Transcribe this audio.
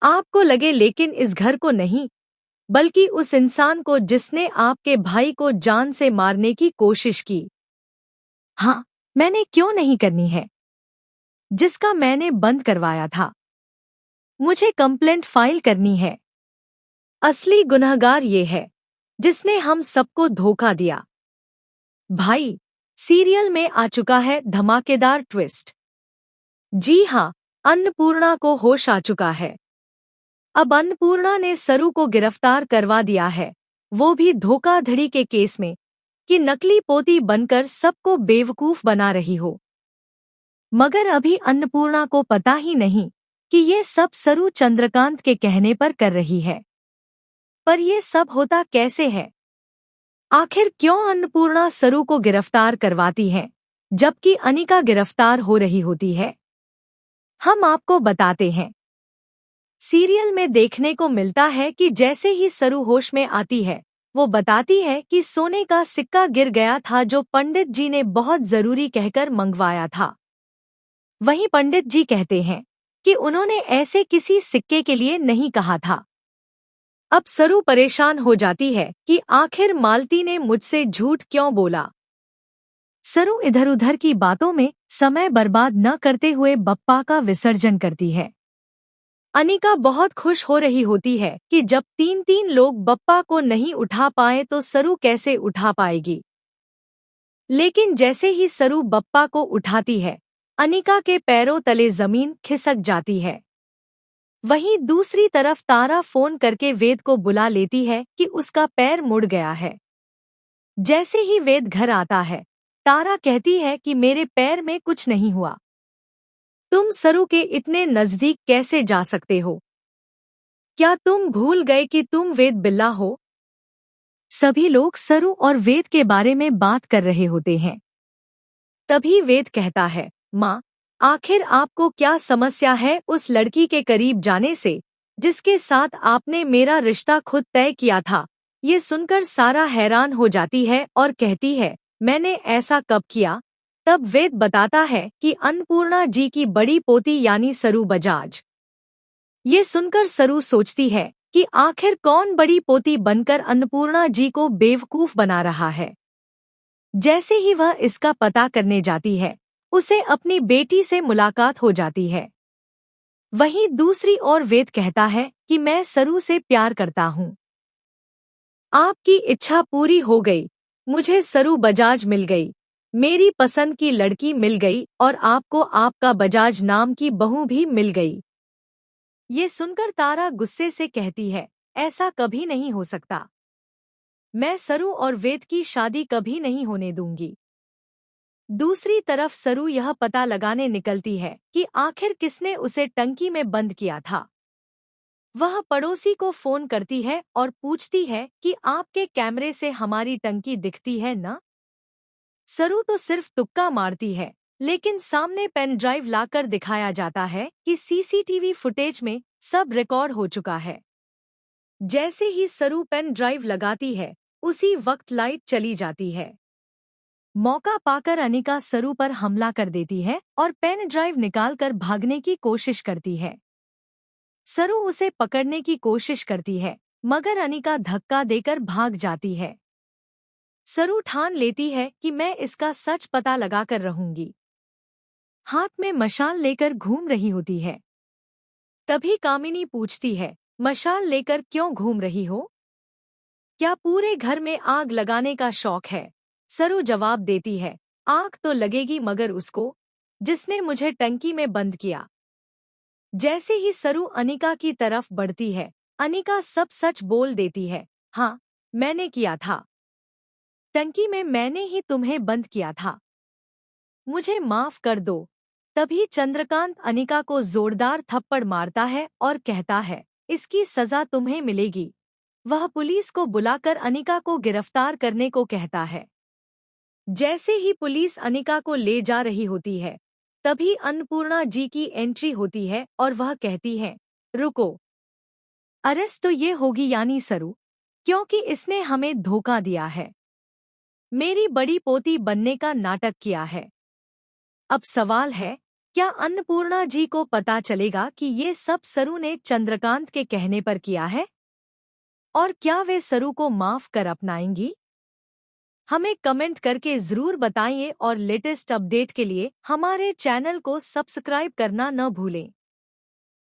आपको लगे, लेकिन इस घर को नहीं, बल्कि उस इंसान को जिसने आपके भाई को जान से मारने की कोशिश की। हाँ, मैंने क्यों नहीं करनी है, जिसका मैंने बंद करवाया था। मुझे कंप्लेंट फाइल करनी है। असली गुनहगार ये है जिसने हम सबको धोखा दिया। भाई, सीरियल में आ चुका है धमाकेदार ट्विस्ट। जी हाँ, अन्नपूर्णा को होश आ चुका है। अब अन्नपूर्णा ने सरू को गिरफ्तार करवा दिया है, वो भी धोखाधड़ी के केस में, कि नकली पोती बनकर सबको बेवकूफ बना रही हो। मगर अभी अन्नपूर्णा को पता ही नहीं कि ये सब सरू चंद्रकांत के कहने पर कर रही है। पर ये सब होता कैसे है? आखिर क्यों अन्नपूर्णा सरू को गिरफ्तार करवाती है, जबकि अनिका गिरफ्तार हो रही होती है? हम आपको बताते हैं। सीरियल में देखने को मिलता है कि जैसे ही सरू होश में आती है, वो बताती है कि सोने का सिक्का गिर गया था जो पंडित जी ने बहुत जरूरी कहकर मंगवाया था। वहीं पंडित जी कहते हैं कि उन्होंने ऐसे किसी सिक्के के लिए नहीं कहा था। अब सरू परेशान हो जाती है कि आखिर मालती ने मुझसे झूठ क्यों बोला। सरू इधर उधर की बातों में समय बर्बाद न करते हुए बप्पा का विसर्जन करती है। अनिका बहुत खुश हो रही होती है कि जब 3 लोग बप्पा को नहीं उठा पाए तो सरू कैसे उठा पाएगी। लेकिन जैसे ही सरू बप्पा को उठाती है, अनिका के पैरों तले जमीन खिसक जाती है। वहीं दूसरी तरफ तारा फोन करके वेद को बुला लेती है कि उसका पैर मुड़ गया है। जैसे ही वेद घर आता है, तारा कहती है कि मेरे पैर में कुछ नहीं हुआ। तुम सरू के इतने नजदीक कैसे जा सकते हो? क्या तुम भूल गए कि तुम वेद बिल्ला हो? सभी लोग सरू और वेद के बारे में बात कर रहे होते हैं। तभी वेद कहता है, माँ, आखिर आपको क्या समस्या है उस लड़की के करीब जाने से, जिसके साथ आपने मेरा रिश्ता खुद तय किया था? ये सुनकर सारा हैरान हो जाती है और कहती है, मैंने ऐसा कब किया? तब वेद बताता है कि अन्नपूर्णा जी की बड़ी पोती यानी सरू बजाज। ये सुनकर सरू सोचती है कि आखिर कौन बड़ी पोती बनकर अन्नपूर्णा जी को बेवकूफ बना रहा है। जैसे ही वह इसका पता करने जाती है, उसे अपनी बेटी से मुलाकात हो जाती है। वहीं दूसरी ओर वेद कहता है कि मैं सरू से प्यार करता हूँ। आपकी इच्छा पूरी हो गई, मुझे सरू बजाज मिल गई, मेरी पसंद की लड़की मिल गई और आपको आपका बजाज नाम की बहू भी मिल गई। ये सुनकर तारा गुस्से से कहती है, ऐसा कभी नहीं हो सकता। मैं सरू और वेद की शादी कभी नहीं होने दूंगी। दूसरी तरफ सरू यह पता लगाने निकलती है कि आखिर किसने उसे टंकी में बंद किया था। वह पड़ोसी को फोन करती है और पूछती है कि आपके कैमरे से हमारी टंकी दिखती है ना? सरू तो सिर्फ तुक्का मारती है, लेकिन सामने पेन ड्राइव लाकर दिखाया जाता है कि सीसीटीवी फुटेज में सब रिकॉर्ड हो चुका है। जैसे ही सरू पेन ड्राइव लगाती है, उसी वक्त लाइट चली जाती है। मौका पाकर अनिका सरू पर हमला कर देती है और पेन ड्राइव निकालकर भागने की कोशिश करती है। सरू उसे पकड़ने की कोशिश करती है, मगर अनिका धक्का देकर भाग जाती है। सरू ठान लेती है कि मैं इसका सच पता लगाकर रहूंगी। हाथ में मशाल लेकर घूम रही होती है। तभी कामिनी पूछती है, मशाल लेकर क्यों घूम रही हो? क्या पूरे घर में आग लगाने का शौक है? सरू जवाब देती है, आग तो लगेगी मगर उसको, जिसने मुझे टंकी में बंद किया। जैसे ही सरू अनिका की तरफ बढ़ती है, अनिका सब सच बोल देती है, हाँ, मैंने किया था। टंकी में मैंने ही तुम्हें बंद किया था। मुझे माफ कर दो। तभी चंद्रकांत अनिका को जोरदार थप्पड़ मारता है और कहता है, इसकी सजा तुम्हें मिलेगी। वह पुलिस को बुलाकर अनिका को गिरफ्तार करने को कहता है। जैसे ही पुलिस अनिका को ले जा रही होती है, तभी अन्नपूर्णा जी की एंट्री होती है और वह कहती है, रुको, अरेस्ट तो ये होगी यानी सरू, क्योंकि इसने हमें धोखा दिया है, मेरी बड़ी पोती बनने का नाटक किया है। अब सवाल है क्या अन्नपूर्णा जी को पता चलेगा कि ये सब सरू ने चंद्रकांत के कहने पर किया है? और क्या वे सरू को माफ कर अपनाएंगी? हमें कमेंट करके जरूर बताइए और लेटेस्ट अपडेट के लिए हमारे चैनल को सब्सक्राइब करना न भूलें।